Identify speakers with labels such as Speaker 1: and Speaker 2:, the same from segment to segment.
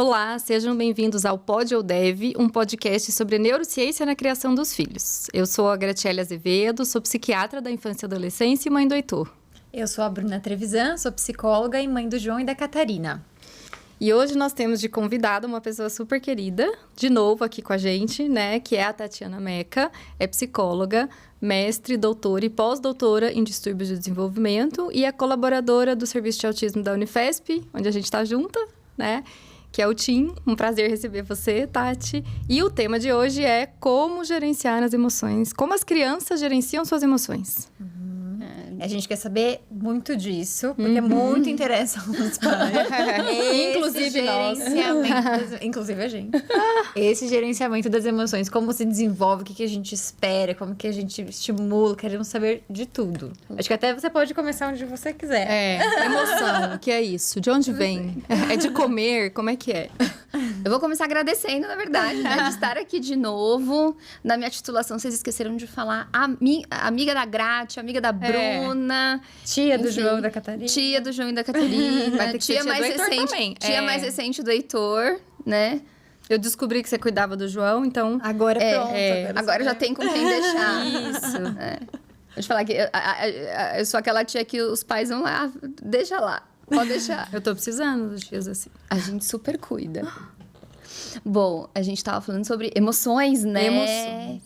Speaker 1: Olá, sejam bem-vindos ao Pod ou Deve, um podcast sobre neurociência na criação dos filhos. Eu sou a Graciela Azevedo, sou psiquiatra da infância e adolescência e mãe do Heitor.
Speaker 2: Eu sou a Bruna Trevisan, sou psicóloga e mãe do João e da Catarina.
Speaker 1: E hoje nós temos de convidada uma pessoa super querida, de novo aqui com a gente, né? Que é a Tatiana Meca, é psicóloga, mestre, doutora e pós-doutora em distúrbios de desenvolvimento e é colaboradora do Serviço de Autismo da Unifesp, onde a gente está junta, né? Que é o TIM. Um prazer receber você, Tati. E o tema de hoje é como gerenciar as emoções, como as crianças gerenciam suas emoções.
Speaker 2: A gente quer saber muito disso, porque muito interessa aos pais.
Speaker 1: Inclusive nós.
Speaker 2: Inclusive a gente. Esse gerenciamento das emoções, como se desenvolve, o que a gente espera, como que a gente estimula, queremos saber de tudo. Acho que até você pode começar onde você quiser.
Speaker 1: Emoção, o que é isso? De onde vem? É de comer? Como é que é?
Speaker 3: Eu vou começar agradecendo, na verdade, né, de estar aqui de novo. Na minha titulação, vocês esqueceram de falar amiga da Grati, amiga da Bruna.
Speaker 2: Tia do João e da Catarina.
Speaker 3: Tia do João e da Catarina.
Speaker 1: Vai ter que ser tia
Speaker 3: mais
Speaker 1: do Heitor
Speaker 3: recente.
Speaker 1: também.
Speaker 3: Tia mais recente do Heitor, né?
Speaker 1: Eu descobri que você cuidava do João, então...
Speaker 2: Agora pronto.
Speaker 3: Agora já tem com quem deixar.
Speaker 1: Isso.
Speaker 3: Deixa eu falar que eu sou aquela tia que os pais vão lá, deixa lá. Pode deixar.
Speaker 1: Eu tô precisando dos dias assim.
Speaker 3: A gente super cuida. Bom, a gente tava falando sobre emoções, né?
Speaker 1: Emoções.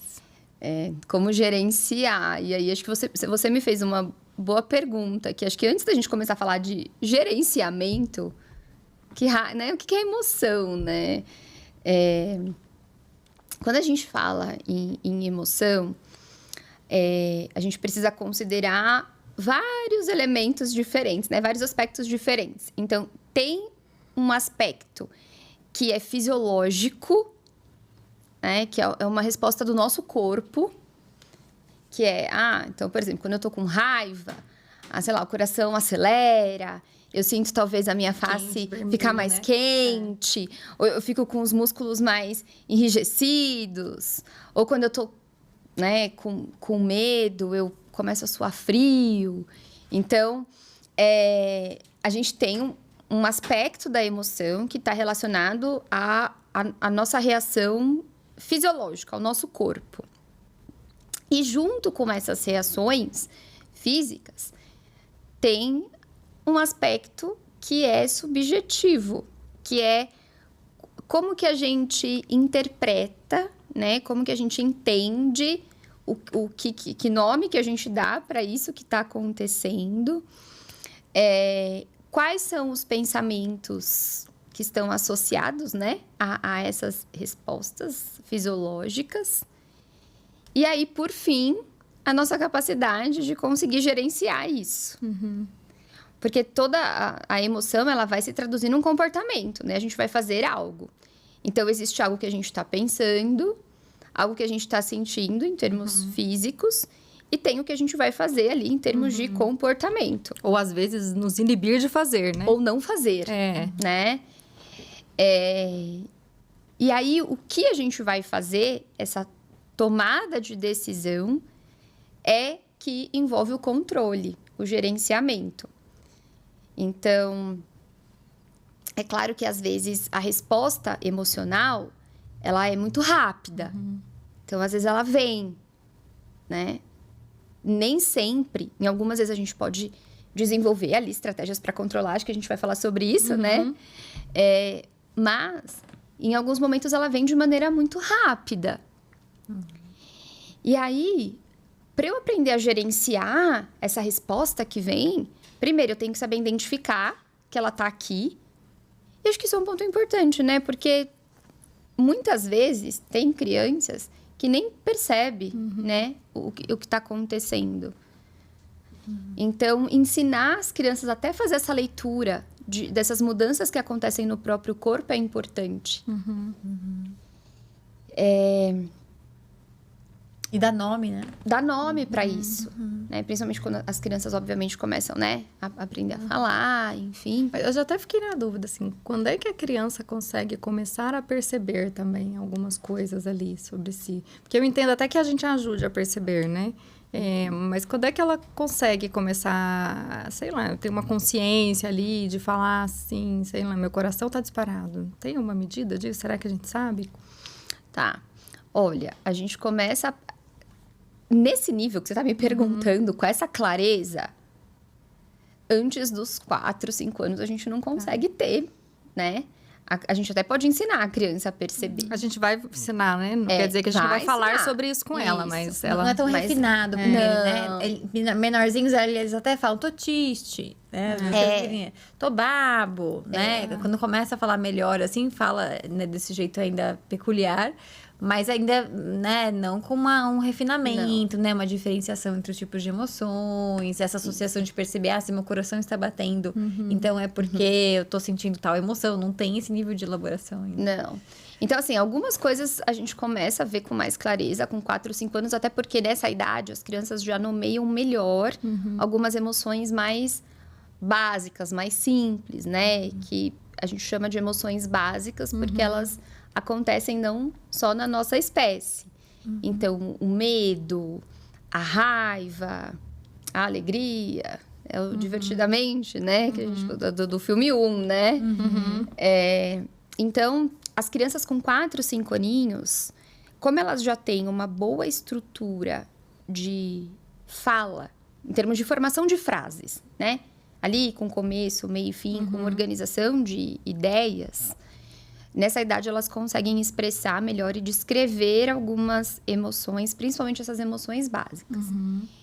Speaker 3: Como gerenciar. E aí, acho que você me fez uma boa pergunta, que acho que antes da gente começar a falar de gerenciamento, né? O que é emoção, né? Quando a gente fala em emoção, a gente precisa considerar vários elementos diferentes, né? Vários aspectos diferentes. Então, tem um aspecto que é fisiológico, né? Que é uma resposta do nosso corpo, que então, por exemplo, quando eu tô com raiva, sei lá, o coração acelera, eu sinto talvez a minha face ficar mais, né? Quente, ou eu fico com os músculos mais enrijecidos, ou quando eu tô, né, com medo, eu começo a suar frio. Então, a gente tem um aspecto da emoção que está relacionado à nossa reação fisiológica, ao nosso corpo. E junto com essas reações físicas, tem um aspecto que é subjetivo, que é como que a gente interpreta, né? Como que a gente entende que nome que a gente dá para isso que está acontecendo, quais são os pensamentos que estão associados, né, a essas respostas fisiológicas. E aí, por fim, a nossa capacidade de conseguir gerenciar isso.
Speaker 1: Uhum.
Speaker 3: Porque toda a emoção, ela vai se traduzir num comportamento, né? A gente vai fazer algo. Então, existe algo que a gente está pensando, algo que a gente está sentindo em termos físicos, e tem o que a gente vai fazer ali em termos de comportamento.
Speaker 1: Ou, às vezes, nos inibir de fazer, né?
Speaker 3: Ou não fazer, né? E aí, o que a gente vai fazer, essa tomada de decisão, é que envolve o controle, o gerenciamento. Então, é claro que, às vezes, a resposta emocional, ela é muito rápida. Então, às vezes, ela vem, né? Nem sempre, em algumas vezes a gente pode desenvolver ali estratégias para controlar, acho que a gente vai falar sobre isso, né? Mas, em alguns momentos, ela vem de maneira muito rápida. E aí, para eu aprender a gerenciar essa resposta que vem, primeiro eu tenho que saber identificar que ela está aqui. E acho que isso é um ponto importante, né? Porque muitas vezes tem crianças que nem percebe, né, o que está acontecendo. Então, ensinar as crianças até fazer essa leitura dessas mudanças que acontecem no próprio corpo é importante.
Speaker 2: E dá nome, né?
Speaker 3: Dá nome para isso, né? Principalmente quando as crianças, obviamente, começam, né, a aprender a falar, enfim.
Speaker 1: Eu já até fiquei na dúvida, assim, quando é que a criança consegue começar a perceber também algumas coisas ali sobre si? Porque eu entendo até que a gente ajude a perceber, né? Mas quando é que ela consegue começar, sei lá, ter uma consciência ali de falar assim, sei lá, meu coração tá disparado. Tem uma medida disso? Será que a gente sabe?
Speaker 3: Tá. Olha, a gente começa... Nesse nível que você tá me perguntando, com essa clareza, antes dos 4, 5 anos, a gente não consegue ter, né? A gente até pode ensinar a criança a perceber.
Speaker 1: A gente vai ensinar, né? Não quer dizer que a gente vai falar
Speaker 3: ensinar.
Speaker 1: sobre isso com ela, mas ela...
Speaker 2: Não é tão refinado com ele, né? Menorzinhos, eles até falam, tô triste, né? Tô babo, né? Quando começa a falar melhor, assim, fala, né, desse jeito ainda peculiar. Mas ainda, né, não com um refinamento, né? Uma diferenciação entre os tipos de emoções, essa associação de perceber, se meu coração está batendo, então é porque eu tô sentindo tal emoção. Não tem esse nível de elaboração ainda.
Speaker 3: Não. Então, assim, algumas coisas a gente começa a ver com mais clareza com 4, 5 anos, até porque nessa idade as crianças já nomeiam melhor algumas emoções mais básicas, mais simples, né? Que a gente chama de emoções básicas, porque elas acontecem não só na nossa espécie. Então, o medo, a raiva, a alegria, é o divertidamente, né? Que a gente do filme 1, né? Então, as crianças com 4, 5 aninhos, como elas já têm uma boa estrutura de fala, em termos de formação de frases, né? Ali, com começo, meio e fim, com organização de ideias... Nessa idade, elas conseguem expressar melhor e descrever algumas emoções, principalmente essas emoções básicas.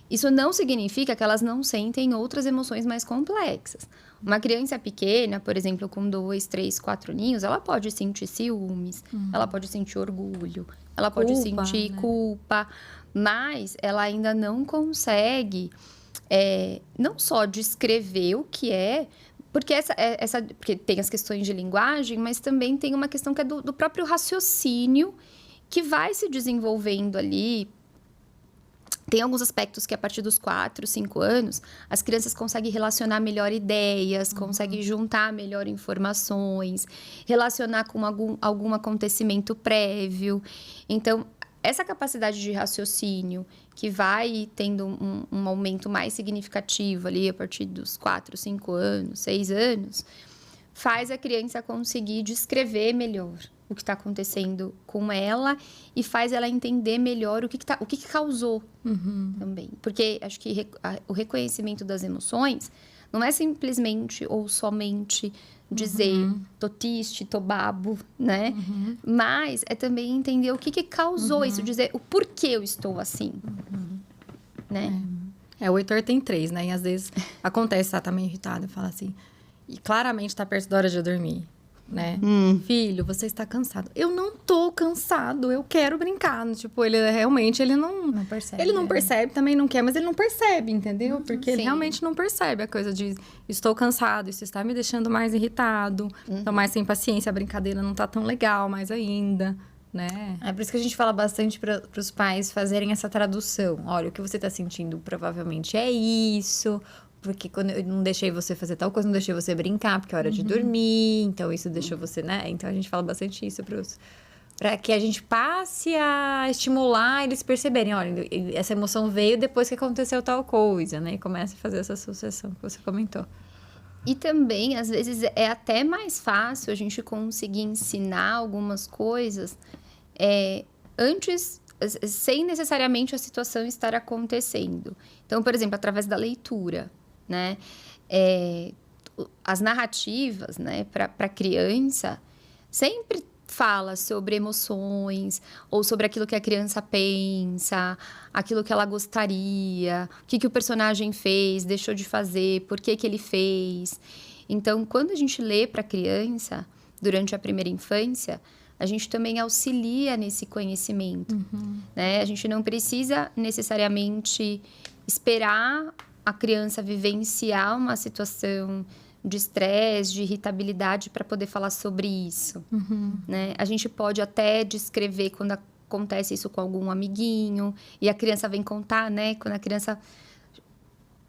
Speaker 3: Isso não significa que elas não sentem outras emoções mais complexas. Uma criança pequena, por exemplo, com 2, 3, 4 aninhos, ela pode sentir ciúmes, ela pode sentir orgulho, ela pode sentir culpa, mas ela ainda não consegue não só descrever o que é, porque porque tem as questões de linguagem, mas também tem uma questão que é do próprio raciocínio que vai se desenvolvendo ali. Tem alguns aspectos que a partir dos 4, 5 anos, as crianças conseguem relacionar melhor ideias, conseguem juntar melhor informações, relacionar com algum acontecimento prévio. Então, essa capacidade de raciocínio que vai tendo um aumento mais significativo ali a partir dos 4, 5 anos, 6 anos, faz a criança conseguir descrever melhor o que está acontecendo com ela e faz ela entender melhor o que causou também. Porque acho que o reconhecimento das emoções não é simplesmente ou somente dizer tô triste, tô babo, né? Mas é também entender o que causou isso, dizer o porquê eu estou assim, né?
Speaker 1: O Heitor tem 3, né? E às vezes acontece, tá meio irritado e fala assim, e claramente tá perto da hora de eu dormir, né? Filho, você está cansado. Eu não tô cansado, eu quero brincar. Tipo, ele realmente, ele não
Speaker 2: percebe.
Speaker 1: Ele não percebe, também não quer, mas ele não percebe, entendeu? Porque ele realmente não percebe a coisa de estou cansado, isso está me deixando mais irritado, tô mais sem paciência, a brincadeira não tá tão legal mais ainda, né?
Speaker 2: É por isso que a gente fala bastante para os pais fazerem essa tradução. Olha, o que você tá sentindo provavelmente é isso... Porque quando eu não deixei você fazer tal coisa, não deixei você brincar, porque é hora de dormir. Então, isso deixou você, né? Então, a gente fala bastante isso para que a gente passe a estimular eles perceberem. Olha, essa emoção veio depois que aconteceu tal coisa, né? E começa a fazer essa associação que você comentou.
Speaker 3: E também, às vezes, é até mais fácil a gente conseguir ensinar algumas coisas antes... sem necessariamente a situação estar acontecendo. Então, por exemplo, através da leitura, né? As narrativas, né, para criança, sempre fala sobre emoções, ou sobre aquilo que a criança pensa, aquilo que ela gostaria, o que o personagem fez, deixou de fazer, por que ele fez. Então, quando a gente lê para a criança, durante a primeira infância, a gente também auxilia nesse conhecimento, né? A gente não precisa necessariamente esperar a criança vivenciar uma situação de estresse, de irritabilidade para poder falar sobre isso, né? A gente pode até descrever quando acontece isso com algum amiguinho e a criança vem contar, né? Quando a criança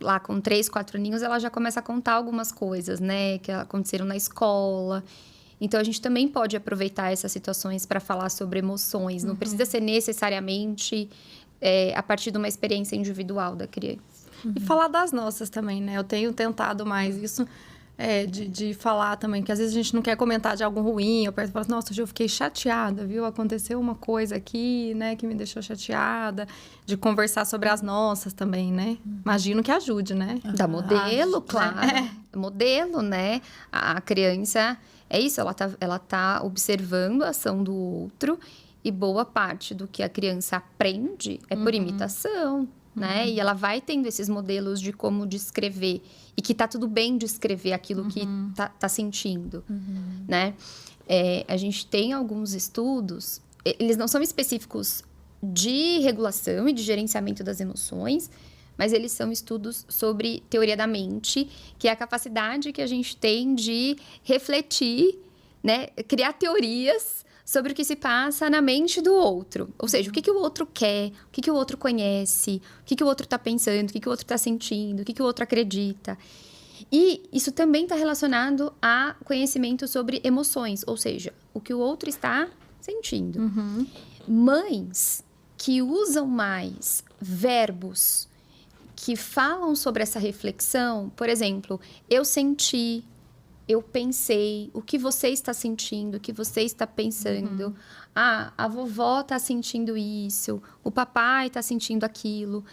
Speaker 3: lá com 3, 4 aninhos, ela já começa a contar algumas coisas, né? Que aconteceram na escola. Então, a gente também pode aproveitar essas situações para falar sobre emoções. Não precisa ser necessariamente a partir de uma experiência individual da criança.
Speaker 1: E falar das nossas também, né? Eu tenho tentado mais isso, de falar também, que às vezes a gente não quer comentar de algo ruim, eu perto e falo, nossa, hoje eu fiquei chateada, viu? Aconteceu uma coisa aqui, né, que me deixou chateada, de conversar sobre as nossas também, né? Imagino que ajude, né?
Speaker 3: Dá modelo, claro. Modelo, né? A criança, é isso, ela tá observando a ação do outro e boa parte do que a criança aprende é por imitação, né? E ela vai tendo esses modelos de como descrever e que tá tudo bem descrever aquilo que tá sentindo, né? A gente tem alguns estudos, eles não são específicos de regulação e de gerenciamento das emoções, mas eles são estudos sobre teoria da mente, que é a capacidade que a gente tem de refletir, né? Criar teorias sobre o que se passa na mente do outro. Ou seja, o que o outro quer, o que o outro conhece, o que o outro está pensando, o que o outro está sentindo, o que o outro acredita. E isso também está relacionado a conhecimento sobre emoções, ou seja, o que o outro está sentindo. Mães que usam mais verbos que falam sobre essa reflexão, por exemplo, eu senti, eu pensei, o que você está sentindo, o que você está pensando. A vovó está sentindo isso, o papai está sentindo aquilo.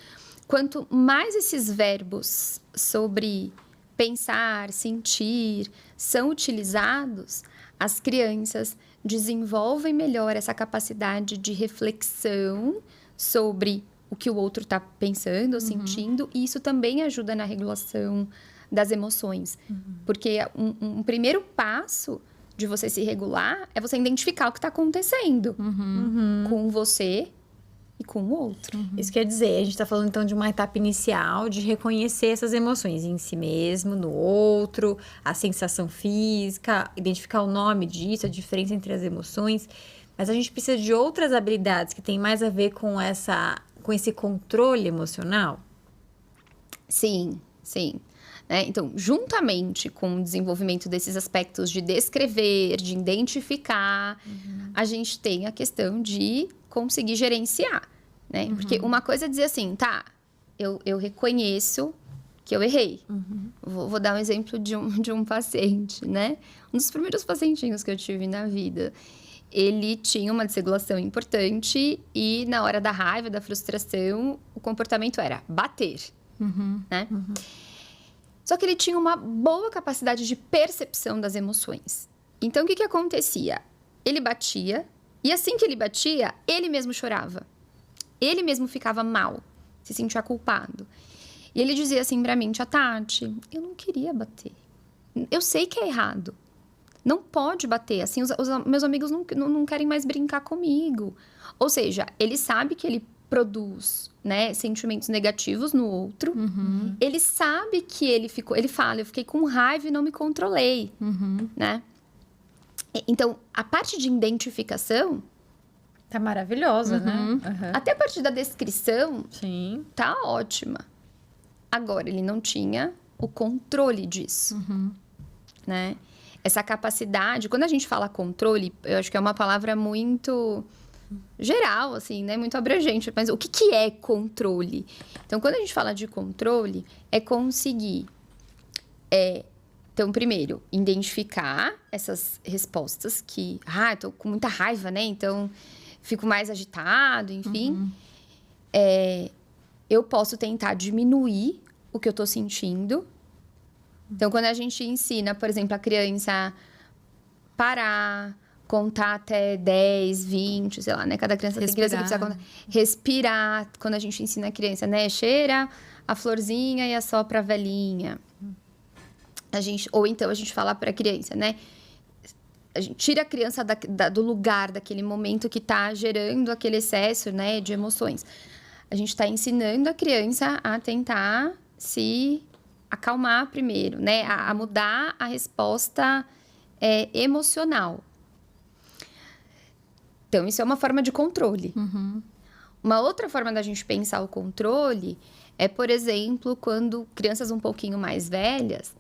Speaker 3: Quanto mais esses verbos sobre pensar, sentir são utilizados, as crianças desenvolvem melhor essa capacidade de reflexão sobre o que o outro está pensando ou sentindo, e isso também ajuda na regulação das emoções. Porque um primeiro passo de você se regular é você identificar o que está acontecendo com você e com o outro.
Speaker 2: Isso quer dizer, a gente está falando então de uma etapa inicial de reconhecer essas emoções em si mesmo, no outro, a sensação física, identificar o nome disso, a diferença entre as emoções. Mas a gente precisa de outras habilidades que têm mais a ver com esse controle emocional?
Speaker 3: Sim. Então, juntamente com o desenvolvimento desses aspectos de descrever, de identificar, a gente tem a questão de conseguir gerenciar, né? Porque uma coisa é dizer assim, tá, eu reconheço que eu errei. Vou dar um exemplo de um paciente, né? Um dos primeiros pacientinhos que eu tive na vida. Ele tinha uma desregulação importante e na hora da raiva, da frustração, o comportamento era bater, né? Só que ele tinha uma boa capacidade de percepção das emoções. Então, o que acontecia? Ele batia, e assim que ele batia, ele mesmo chorava. Ele mesmo ficava mal, se sentia culpado. E ele dizia assim pra mim, tia Tati, eu não queria bater. Eu sei que é errado. Não pode bater. Assim, os meus amigos não querem mais brincar comigo. Ou seja, ele sabe que ele produz, né, sentimentos negativos no outro. Ele sabe que ele fala, eu fiquei com raiva e não me controlei, né? Então, a parte de identificação
Speaker 2: Tá maravilhosa, né?
Speaker 3: até a parte da descrição
Speaker 2: Sim.
Speaker 3: tá ótima. Agora, ele não tinha o controle disso, né? Essa capacidade, quando a gente fala controle, eu acho que é uma palavra muito geral, assim, né? Muito abrangente. Mas o que é controle? Então, quando a gente fala de controle, é conseguir... Então, primeiro, identificar essas respostas que... eu tô com muita raiva, né? Então, fico mais agitado, enfim. Eu posso tentar diminuir o que eu tô sentindo. Então, quando a gente ensina, por exemplo, a criança parar, contar até 10, 20, sei lá, né? Cada criança tem criança que precisa contar. Respirar, quando a gente ensina a criança, né? Cheira a florzinha e assopra a velhinha. Ou então a gente fala para a criança, né? A gente tira a criança do lugar, daquele momento que está gerando aquele excesso, né, de emoções. A gente está ensinando a criança a tentar se acalmar primeiro, né? A mudar a resposta emocional. Então, isso é uma forma de controle. Uma outra forma da gente pensar o controle é, por exemplo, quando crianças um pouquinho mais velhas,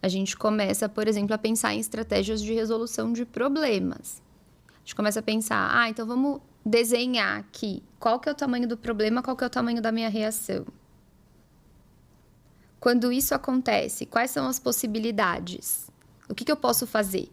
Speaker 3: a gente começa, por exemplo, a pensar em estratégias de resolução de problemas. A gente começa a pensar, então vamos desenhar aqui qual que é o tamanho do problema, qual que é o tamanho da minha reação. Quando isso acontece, quais são as possibilidades? O que eu posso fazer?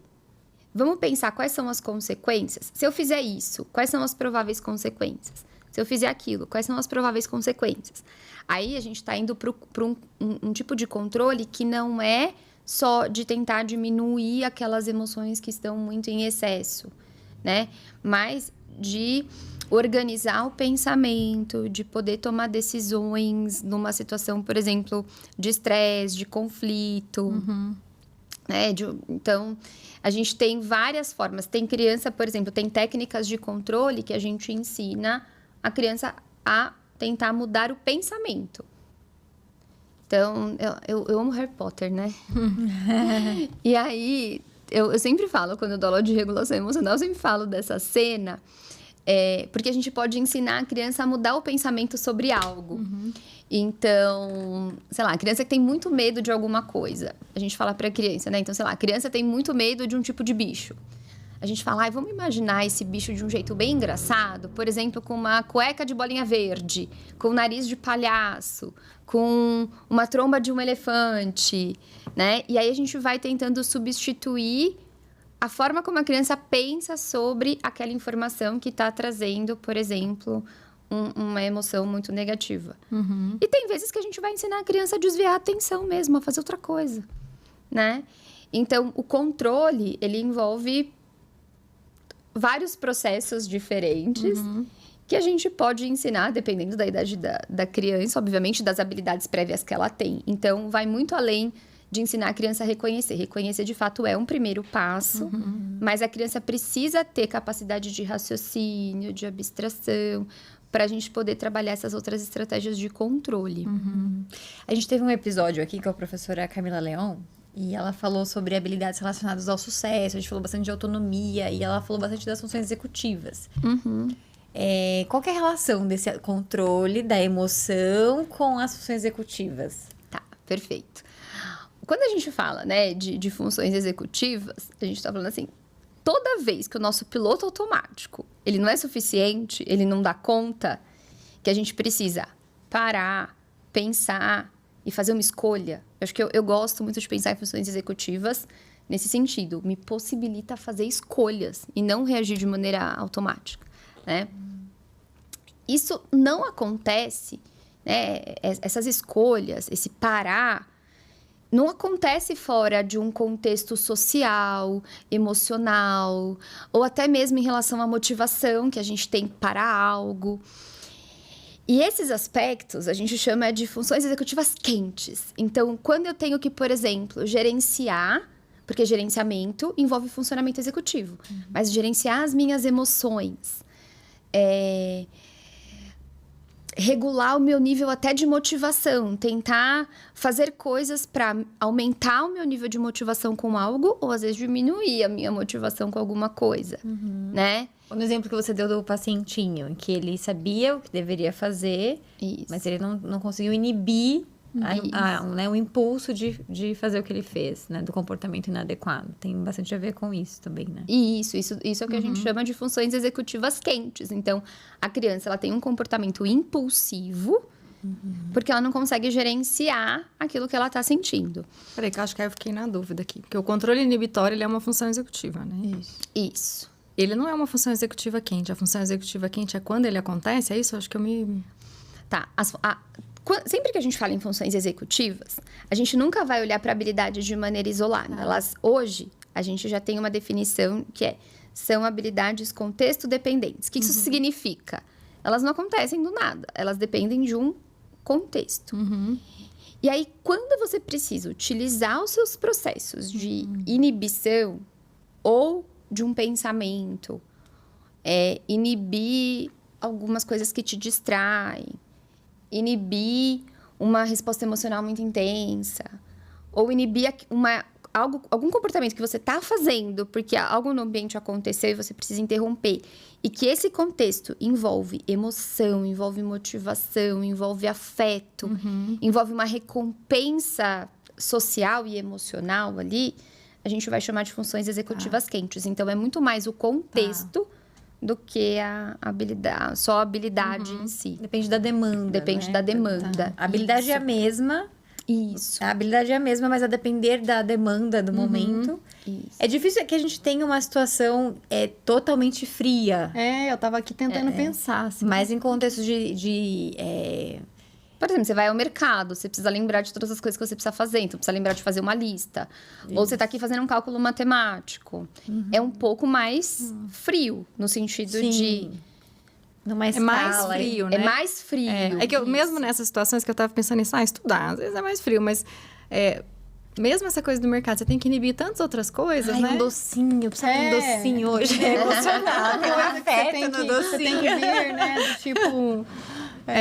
Speaker 3: Vamos pensar quais são as consequências? Se eu fizer isso, quais são as prováveis consequências? Se eu fizer aquilo, quais são as prováveis consequências? Aí a gente está indo para um tipo de controle que não é só de tentar diminuir aquelas emoções que estão muito em excesso, né? Mas de organizar o pensamento, de poder tomar decisões numa situação, por exemplo, de estresse, de conflito, né? Então, a gente tem várias formas. Tem criança, por exemplo, tem técnicas de controle que a gente ensina a criança a tentar mudar o pensamento. Então, eu amo Harry Potter, né? E aí, eu sempre falo, quando eu dou aula de regulação emocional, eu sempre falo dessa cena, porque a gente pode ensinar a criança a mudar o pensamento sobre algo. Então, sei lá, a criança que tem muito medo de alguma coisa, a gente fala pra criança, né? Então, sei lá, a criança tem muito medo de um tipo de bicho. A gente fala, vamos imaginar esse bicho de um jeito bem engraçado, por exemplo, com uma cueca de bolinha verde, com um nariz de palhaço, com uma tromba de um elefante, né? E aí a gente vai tentando substituir a forma como a criança pensa sobre aquela informação que está trazendo, por exemplo, uma emoção muito negativa. E tem vezes que a gente vai ensinar a criança a desviar a atenção mesmo, a fazer outra coisa, né? Então, o controle, ele envolve vários processos diferentes que a gente pode ensinar, dependendo da idade da criança, obviamente, das habilidades prévias que ela tem. Então, vai muito além de ensinar a criança a reconhecer. Reconhecer, de fato, é um primeiro passo, mas a criança precisa ter capacidade de raciocínio, de abstração, para a gente poder trabalhar essas outras estratégias de controle.
Speaker 2: A gente teve um episódio aqui com a professora Camila Leon, e ela falou sobre habilidades relacionadas ao sucesso, a gente falou bastante de autonomia, e ela falou bastante das funções executivas. Qual que é a relação desse controle da emoção com as funções executivas?
Speaker 3: Tá, perfeito. Quando a gente fala, né, de funções executivas, a gente tá falando assim, toda vez que o nosso piloto automático, ele não é suficiente, ele não dá conta, que a gente precisa parar, pensar e fazer uma escolha. Eu acho que eu gosto muito de pensar em funções executivas nesse sentido. Me possibilita fazer escolhas e não reagir de maneira automática, né? Isso não acontece, né? Essas escolhas, esse parar, não acontece fora de um contexto social, emocional, ou até mesmo em relação à motivação que a gente tem para algo. E esses aspectos a gente chama de funções executivas quentes. Então, quando eu tenho que, por exemplo, gerenciar, porque gerenciamento envolve funcionamento executivo, mas gerenciar as minhas emoções, regular o meu nível até de motivação, tentar fazer coisas para aumentar o meu nível de motivação com algo, ou às vezes diminuir a minha motivação com alguma coisa, né?
Speaker 2: No exemplo que você deu do pacientinho, em que ele sabia o que deveria fazer, mas ele não conseguiu inibir o impulso de fazer o que ele fez, né? Do comportamento inadequado. Tem bastante a ver com isso também, né?
Speaker 3: Isso é o que a gente chama de funções executivas quentes. Então, a criança ela tem um comportamento impulsivo, porque ela não consegue gerenciar aquilo que ela está sentindo.
Speaker 1: Peraí, que eu acho que eu fiquei na dúvida aqui. Porque o controle inibitório, ele é uma função executiva, né?
Speaker 3: Isso.
Speaker 1: Ele não é uma função executiva quente. A função executiva quente é quando ele acontece? É isso? Eu acho que eu me...
Speaker 3: Tá. Sempre que a gente fala em funções executivas, a gente nunca vai olhar para habilidades de maneira isolada. Hoje, a gente já tem uma definição que são habilidades contexto-dependentes. O que isso significa? Elas não acontecem do nada. Elas dependem de um contexto. E aí, quando você precisa utilizar os seus processos de inibição ou de um pensamento, inibir algumas coisas que te distraem, inibir uma resposta emocional muito intensa, ou inibir algum comportamento que você está fazendo porque algo no ambiente aconteceu e você precisa interromper, e que esse contexto envolve emoção, envolve motivação, envolve afeto, envolve uma recompensa social e emocional ali, a gente vai chamar de funções executivas quentes. Então, é muito mais o contexto do que a habilidade, só a habilidade em si.
Speaker 2: Depende da demanda.
Speaker 3: Depende
Speaker 2: né?
Speaker 3: da demanda.
Speaker 2: A habilidade é a mesma.
Speaker 3: Isso.
Speaker 2: A habilidade é a mesma, mas a depender da demanda do momento.
Speaker 3: Isso.
Speaker 2: É difícil que a gente tenha uma situação totalmente fria.
Speaker 1: Eu tava aqui tentando pensar, assim.
Speaker 2: Mas em contexto
Speaker 3: Por exemplo, você vai ao mercado, você precisa lembrar de todas as coisas que você precisa fazer. Então, precisa lembrar de fazer uma lista. Ou você está aqui fazendo um cálculo matemático. É um pouco mais frio, no sentido de...
Speaker 2: Numa
Speaker 1: É mais
Speaker 2: escala,
Speaker 1: frio, né?
Speaker 3: É mais frio.
Speaker 1: É que eu, mesmo nessas situações que eu tava pensando em estudar, às vezes é mais frio, mas mesmo essa coisa do mercado, você tem que inibir tantas outras coisas,
Speaker 2: Ai,
Speaker 1: né?
Speaker 2: um docinho, precisa de um docinho hoje. É emocional, tem um afeto no docinho.
Speaker 1: Você tem que vir, né? Do tipo...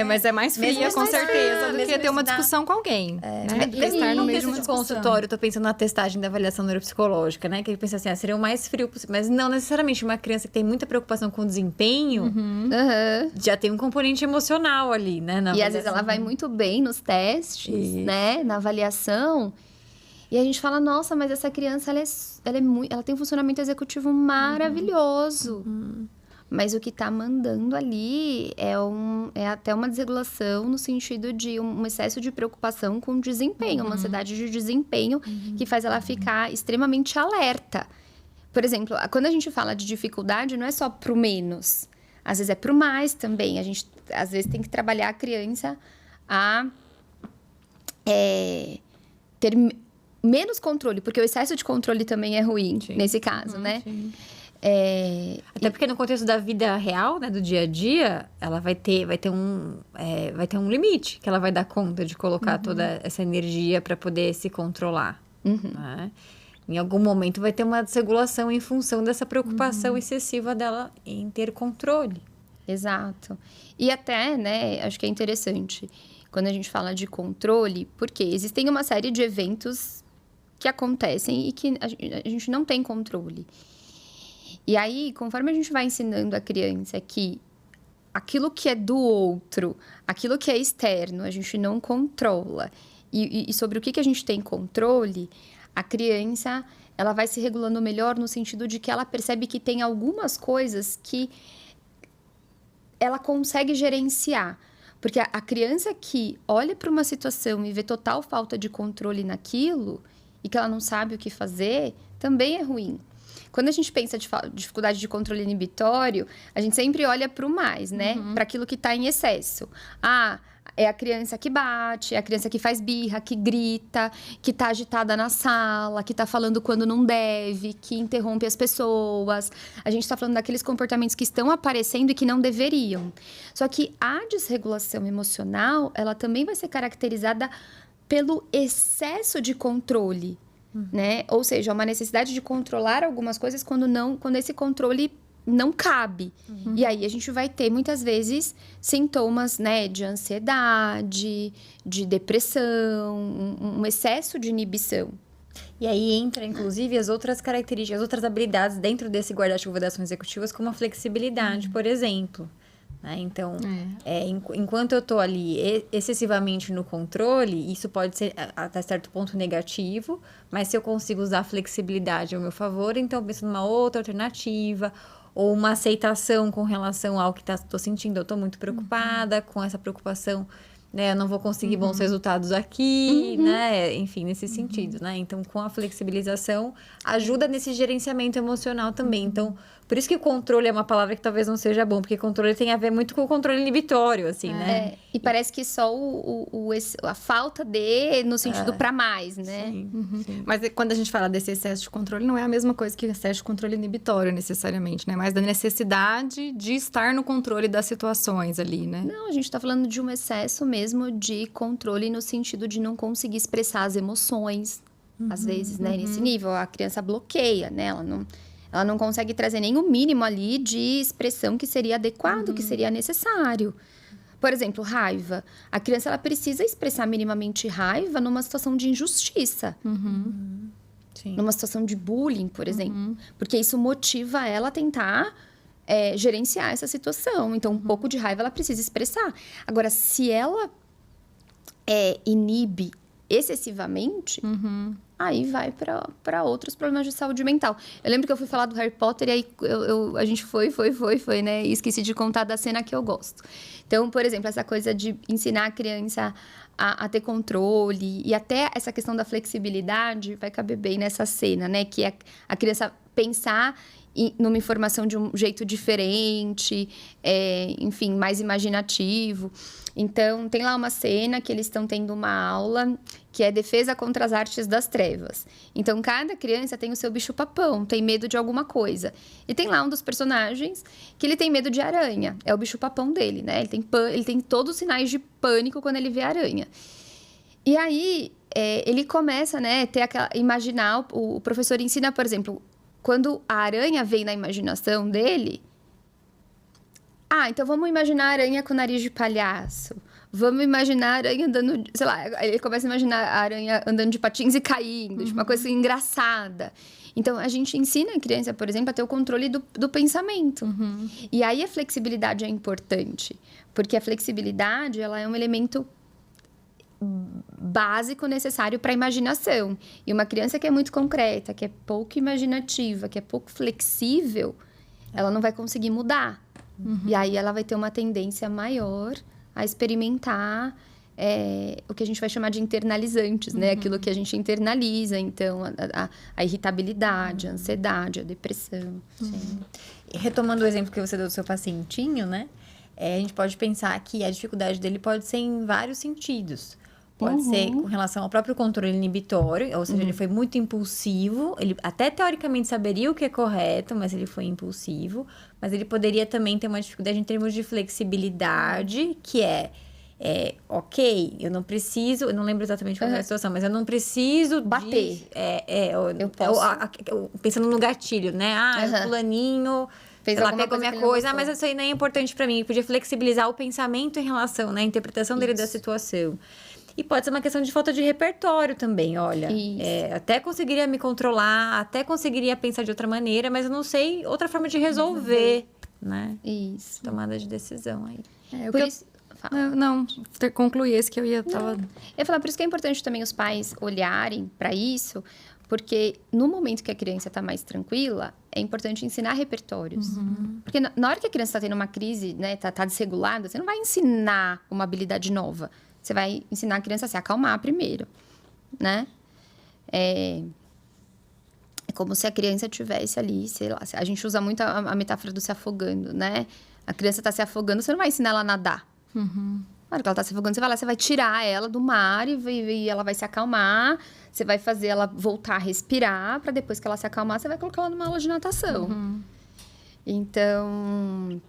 Speaker 1: mas é mais fria,
Speaker 2: Mesmo
Speaker 1: com
Speaker 2: mais
Speaker 1: certeza,
Speaker 2: fria,
Speaker 1: do
Speaker 2: mesmo
Speaker 1: que ter uma
Speaker 2: isso dá-
Speaker 1: discussão com alguém. Né?
Speaker 2: E
Speaker 1: Estar no meio de uma
Speaker 2: de
Speaker 1: discussão.
Speaker 2: consultório, eu tô pensando na testagem da avaliação neuropsicológica, né? Que ele pensa assim, seria o mais frio possível. Mas não necessariamente uma criança que tem muita preocupação com o desempenho,
Speaker 3: Aham.
Speaker 2: já tem um componente emocional ali, né? na
Speaker 3: E às vezes
Speaker 2: avaliação.
Speaker 3: ela vai muito bem nos testes,
Speaker 2: Isso.
Speaker 3: né? Na avaliação. E a gente fala, nossa, mas essa criança, ela tem um funcionamento executivo maravilhoso. Mas o que tá mandando ali é até uma desregulação no sentido de um excesso de preocupação com o desempenho, uma ansiedade de desempenho que faz ela ficar extremamente alerta. Por exemplo, quando a gente fala de dificuldade, não é só pro menos. Às vezes é pro mais também. A gente, às vezes, tem que trabalhar a criança a ter menos controle, porque o excesso de controle também é ruim, nesse caso, né?
Speaker 2: Até porque no contexto da vida real, né, do dia a dia, ela vai ter um limite que ela vai dar conta de colocar toda essa energia para poder se controlar. Né? Em algum momento vai ter uma desregulação em função dessa preocupação excessiva dela em ter controle.
Speaker 3: Exato. E até, né, acho que é interessante quando a gente fala de controle, porque existem uma série de eventos que acontecem e que a gente não tem controle. E aí, conforme a gente vai ensinando a criança que aquilo que é do outro, aquilo que é externo, a gente não controla. E sobre o que a gente tem controle, a criança, ela vai se regulando melhor no sentido de que ela percebe que tem algumas coisas que ela consegue gerenciar. Porque a criança que olha para uma situação e vê total falta de controle naquilo e que ela não sabe o que fazer, também é ruim. Quando a gente pensa de dificuldade de controle inibitório, a gente sempre olha para o mais, né? Para aquilo que está em excesso. É a criança que bate, é a criança que faz birra, que grita, que está agitada na sala, que está falando quando não deve, que interrompe as pessoas. A gente está falando daqueles comportamentos que estão aparecendo e que não deveriam. Só que a desregulação emocional, ela também vai ser caracterizada pelo excesso de controle. Né? Ou seja, uma necessidade de controlar algumas coisas quando esse controle não cabe. E aí a gente vai ter muitas vezes sintomas, né, de ansiedade, de depressão, um excesso de inibição.
Speaker 2: E aí entra, inclusive, as outras características, as outras habilidades dentro desse guarda-chuva das ações executivas, como a flexibilidade, por exemplo. Né? Então, enquanto eu estou ali excessivamente no controle, isso pode ser até certo ponto negativo, mas se eu consigo usar a flexibilidade ao meu favor, então eu penso numa outra alternativa, ou uma aceitação com relação ao que estou sentindo. Eu estou muito preocupada com essa preocupação, né? Eu não vou conseguir bons resultados aqui, né? Enfim, nesse sentido, né? Então, com a flexibilização, ajuda nesse gerenciamento emocional também. Então, por isso que o controle é uma palavra que talvez não seja bom, porque controle tem a ver muito com o controle inibitório, assim, né?
Speaker 3: E parece que só a falta de, no sentido para mais, né?
Speaker 2: Sim.
Speaker 1: Mas quando a gente fala desse excesso de controle, não é a mesma coisa que excesso de controle inibitório, necessariamente, né? Mas da necessidade de estar no controle das situações ali, né?
Speaker 3: Não, a gente tá falando de um excesso mesmo de controle no sentido de não conseguir expressar as emoções, às vezes, né? Nesse nível, a criança bloqueia, né? Ela não consegue trazer nem o mínimo ali de expressão que seria adequado, que seria necessário. Por exemplo, raiva. A criança, ela precisa expressar minimamente raiva numa situação de injustiça.
Speaker 2: Sim.
Speaker 3: Numa situação de bullying, por exemplo. Porque isso motiva ela a tentar gerenciar essa situação. Então, um pouco de raiva ela precisa expressar. Agora, se ela inibe excessivamente, aí vai para outros problemas de saúde mental. Eu lembro que eu fui falar do Harry Potter e aí a gente foi, né? E esqueci de contar da cena que eu gosto. Então, por exemplo, essa coisa de ensinar a criança a ter controle e até essa questão da flexibilidade vai caber bem nessa cena, né? Que é a criança pensar numa informação de um jeito diferente, enfim, mais imaginativo. Então, tem lá uma cena que eles estão tendo uma aula que é defesa contra as artes das trevas. Então, cada criança tem o seu bicho-papão, tem medo de alguma coisa. E tem lá um dos personagens que ele tem medo de aranha. É o bicho-papão dele, né? Ele tem todos os sinais de pânico quando ele vê aranha. E aí, ele começa, né, imaginar, o professor ensina, por exemplo, quando a aranha vem na imaginação dele... então vamos imaginar a aranha com nariz de palhaço. Vamos imaginar a aranha andando... Sei lá, ele começa a imaginar a aranha andando de patins e caindo. Tipo, uma coisa engraçada. Então, a gente ensina a criança, por exemplo, a ter o controle do pensamento. E aí, a flexibilidade é importante. Porque a flexibilidade, ela é um elemento básico necessário para a imaginação. E uma criança que é muito concreta, que é pouco imaginativa, que é pouco flexível, ela não vai conseguir mudar. E aí ela vai ter uma tendência maior a experimentar o que a gente vai chamar de internalizantes, né? Aquilo que a gente internaliza, então, a irritabilidade, a ansiedade, a depressão.
Speaker 2: Sim. E retomando o exemplo que você deu do seu pacientinho, né? A gente pode pensar que a dificuldade dele pode ser em vários sentidos. Pode ser com relação ao próprio controle inibitório, ou seja, ele foi muito impulsivo. Ele até teoricamente saberia o que é correto, mas ele foi impulsivo. Mas ele poderia também ter uma dificuldade em termos de flexibilidade, que ok, eu não preciso... Eu não lembro exatamente qual é a situação, mas eu não preciso
Speaker 3: bater.
Speaker 2: Eu posso... pensando no gatilho, né? O fulaninho... Ela pegou minha coisa, mas isso aí não é importante pra mim. Eu podia flexibilizar o pensamento em relação, né? A interpretação dele da situação. E pode ser uma questão de falta de repertório também, olha. Até conseguiria me controlar, até conseguiria pensar de outra maneira, mas eu não sei outra forma de resolver, né?
Speaker 3: Isso.
Speaker 2: Tomada de decisão aí.
Speaker 1: Concluir esse que eu ia...
Speaker 3: Eu ia falar, por isso que é importante também os pais olharem para isso, porque no momento que a criança está mais tranquila, é importante ensinar repertórios. Porque na hora que a criança está tendo uma crise, né, tá desregulada, você não vai ensinar uma habilidade nova. Você vai ensinar a criança a se acalmar primeiro, né? É como se a criança tivesse ali, sei lá, a gente usa muito a metáfora do se afogando, né? A criança está se afogando, você não vai ensinar ela a nadar. Na hora que ela está se afogando, você vai lá, você vai tirar ela do mar e ela vai se acalmar. Você vai fazer ela voltar a respirar, para depois que ela se acalmar, você vai colocar ela numa aula de natação. Então...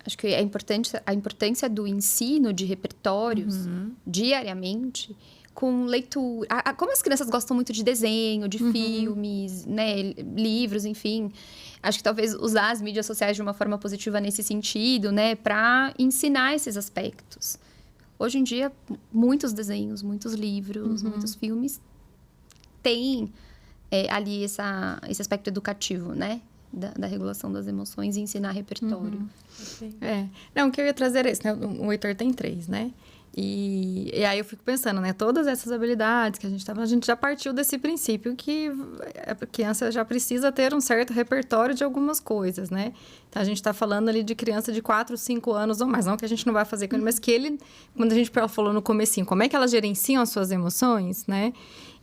Speaker 3: Acho que é importante a importância do ensino de repertórios diariamente com leitura. Como as crianças gostam muito de desenho, de filmes, né, livros, enfim. Acho que talvez usar as mídias sociais de uma forma positiva nesse sentido, né, para ensinar esses aspectos. Hoje em dia, muitos desenhos, muitos livros, muitos filmes têm ali esse aspecto educativo, né? Da regulação das emoções e ensinar repertório.
Speaker 1: Não, o que eu ia trazer é esse, né? O Heitor tem 3, né? E aí eu fico pensando, né? Todas essas habilidades que a gente já partiu desse princípio que a criança já precisa ter um certo repertório de algumas coisas, né? Então, a gente está falando ali de criança de 4, 5 anos ou mais. Não que a gente não vai fazer com ele, mas que ele... Quando a gente falou no comecinho, como é que elas gerenciam as suas emoções, né?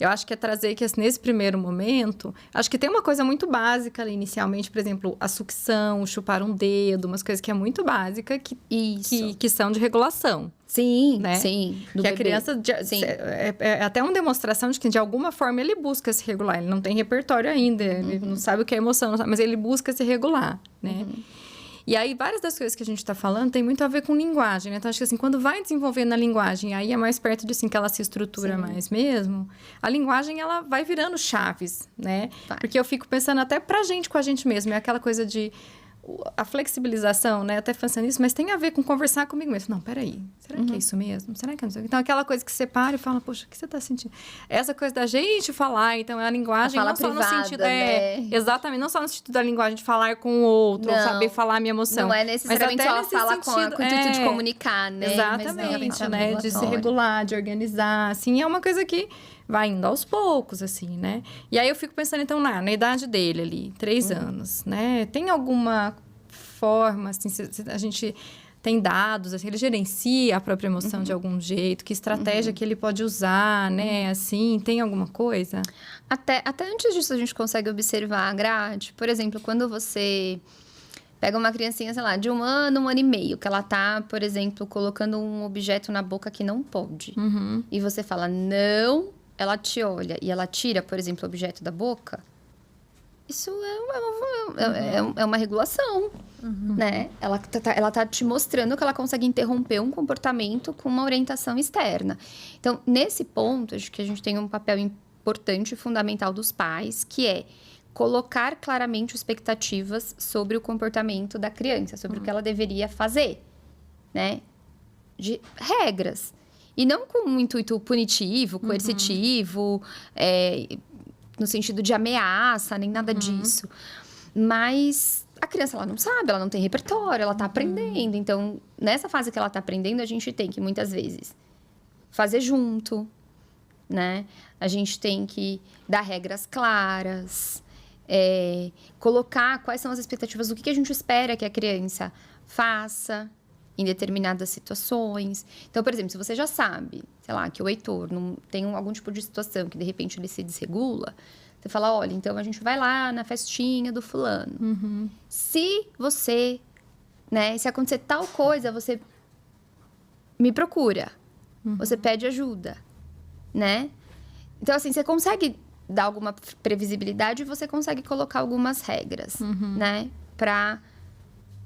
Speaker 1: Eu acho que é trazer que nesse primeiro momento... Acho que tem uma coisa muito básica ali inicialmente, por exemplo, a sucção, chupar um dedo, umas coisas que é muito básica que são de regulação.
Speaker 3: Sim,
Speaker 1: né?
Speaker 3: Sim.
Speaker 1: Que a criança... É até uma demonstração de que, de alguma forma, ele busca se regular. Ele não tem repertório ainda, ele não sabe o que é emoção, mas ele busca se regular, né? E aí, várias das coisas que a gente está falando tem muito a ver com linguagem, né? Então, acho que assim, quando vai desenvolvendo a linguagem, aí é mais perto de, assim, que ela se estrutura mais mesmo, a linguagem, ela vai virando chaves, né? Porque eu fico pensando até pra gente, com a gente mesmo, é aquela coisa de... A flexibilização, né? Até pensando nisso, mas tem a ver com conversar comigo mesmo. Não, peraí, será que é isso mesmo? Será que é não sei o quê? Então, aquela coisa que você para e fala, poxa, o que você tá sentindo? Essa coisa da gente falar, então, é a linguagem, não só privada, no sentido...
Speaker 3: né?
Speaker 1: Exatamente, não só no sentido da linguagem de falar com o outro, ou saber falar a minha emoção.
Speaker 3: Não é necessariamente só falar com o intuito de comunicar, né?
Speaker 1: Exatamente, né? De se regular, de organizar, assim, é uma coisa que... vai indo aos poucos, assim, né? E aí eu fico pensando, então, na idade dele ali, 3 anos, né? Tem alguma forma, assim, se a gente tem dados, assim, ele gerencia a própria emoção de algum jeito? Que estratégia que ele pode usar, né? Assim, tem alguma coisa?
Speaker 3: Até antes disso, a gente consegue observar a grade. Por exemplo, quando você pega uma criancinha, sei lá, de 1 ano, 1 ano e meio, que ela tá, por exemplo, colocando um objeto na boca que não pode. E você fala, não, ela te olha e ela tira, por exemplo, o objeto da boca. Isso é uma regulação, né? Ela tá te mostrando que ela consegue interromper um comportamento com uma orientação externa. Então, nesse ponto, acho que a gente tem um papel importante e fundamental dos pais, que é colocar claramente expectativas sobre o comportamento da criança, sobre o que ela deveria fazer, né? De regras. E não com um intuito punitivo, coercitivo, no sentido de ameaça, nem nada disso. Mas a criança, ela não sabe, ela não tem repertório, ela tá aprendendo. Então, nessa fase que ela tá aprendendo, a gente tem que, muitas vezes, fazer junto, né? A gente tem que dar regras claras, colocar quais são as expectativas, o que a gente espera que a criança faça em determinadas situações. Então, por exemplo, se você já sabe, sei lá, que o Heitor não tem algum tipo de situação que, de repente, ele se desregula, você fala, olha, então a gente vai lá na festinha do fulano. Se você, né, se acontecer tal coisa, você me procura. Você pede ajuda, né? Então, assim, você consegue dar alguma previsibilidade e você consegue colocar algumas regras, né? Pra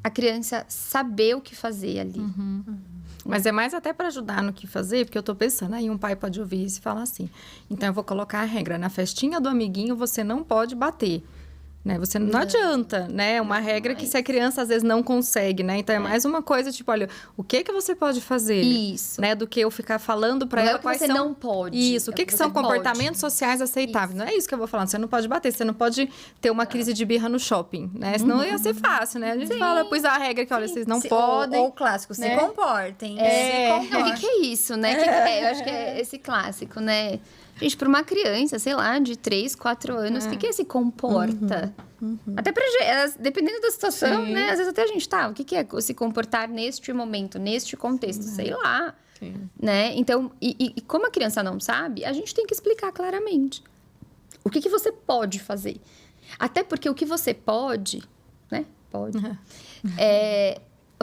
Speaker 3: a criança saber o que fazer ali.
Speaker 1: Mas é mais até para ajudar no que fazer, porque eu tô pensando, aí um pai pode ouvir isso e falar assim, então eu vou colocar a regra, na festinha do amiguinho você não pode bater, né? Você não adianta, né? Uma regra que se a criança às vezes não consegue, né? Então é mais uma coisa, tipo, olha, o que você pode fazer?
Speaker 3: Isso.
Speaker 1: Né? Do que eu ficar falando para ela quais
Speaker 3: você
Speaker 1: são...
Speaker 3: não pode.
Speaker 1: Isso, o que são comportamentos sociais aceitáveis? Não é isso que eu vou falando, você não pode bater, você não pode ter uma crise de birra no shopping, né? Senão ia ser fácil, né? A gente fala, pois a regra que, olha, vocês não podem...
Speaker 2: Ou o clássico,
Speaker 1: né?
Speaker 2: se comportem.
Speaker 3: Não, o que é isso, né? Eu acho que é esse clássico, né? Gente, para uma criança, sei lá, de 3, 4 anos, o que é se comporta? Até pra gente, dependendo da situação, né? Às vezes até a gente o que é se comportar neste momento, neste contexto? Sei lá, né? Então, e como a criança não sabe, a gente tem que explicar claramente. O que você pode fazer? Até porque o que você pode, né? Pode.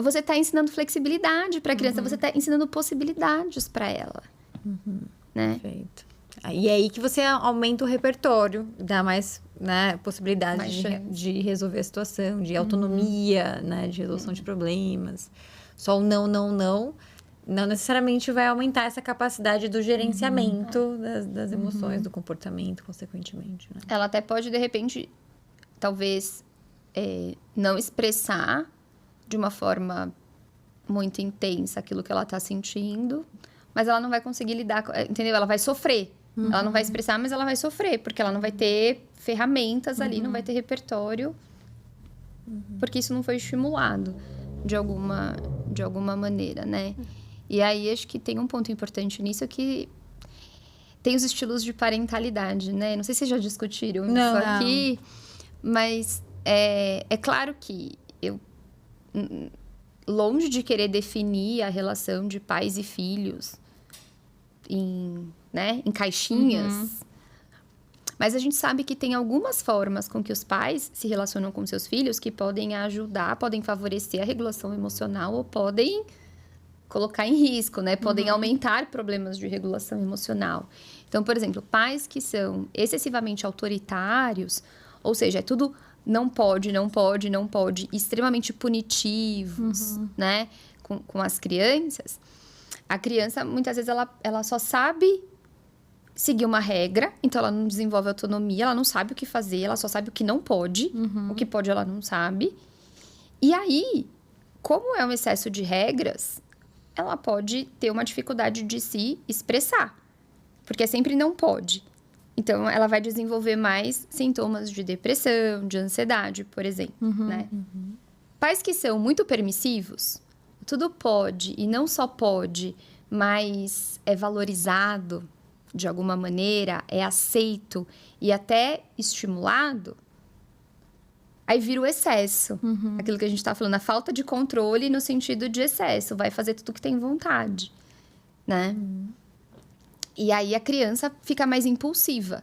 Speaker 3: Você está ensinando flexibilidade para a criança, você está ensinando possibilidades para ela, né?
Speaker 2: Perfeito. E é aí que você aumenta o repertório, dá mais, né, possibilidade de resolver a situação, de autonomia, né, de resolução de problemas. Só o não necessariamente vai aumentar essa capacidade do gerenciamento das emoções, do comportamento, consequentemente, né?
Speaker 3: Ela até pode, de repente, talvez não expressar de uma forma muito intensa aquilo que ela está sentindo, mas ela não vai conseguir lidar, entendeu? Ela vai sofrer. Ela não vai expressar, mas ela vai sofrer, porque ela não vai ter ferramentas ali, não vai ter repertório, porque isso não foi estimulado de alguma maneira, né? E aí, acho que tem um ponto importante nisso, que tem os estilos de parentalidade, né? Não sei se vocês já discutiram isso aqui, mas é claro que eu, longe de querer definir a relação de pais e filhos em caixinhas. Mas a gente sabe que tem algumas formas com que os pais se relacionam com seus filhos que podem ajudar, podem favorecer a regulação emocional ou podem colocar em risco, né? Podem aumentar problemas de regulação emocional. Então, por exemplo, pais que são excessivamente autoritários, ou seja, é tudo não pode, extremamente punitivos, né? Com as crianças. A criança, muitas vezes, ela só sabe seguir uma regra, então ela não desenvolve autonomia, ela não sabe o que fazer, ela só sabe o que não pode, o que pode ela não sabe. E aí, como é um excesso de regras, ela pode ter uma dificuldade de se expressar, porque sempre não pode. Então, ela vai desenvolver mais sintomas de depressão, de ansiedade, por exemplo, né? Pais que são muito permissivos, tudo pode, e não só pode, mas é valorizado, de alguma maneira, é aceito e até estimulado, aí vira o excesso. Aquilo que a gente está falando, a falta de controle no sentido de excesso. Vai fazer tudo que tem vontade, né? E aí a criança fica mais impulsiva.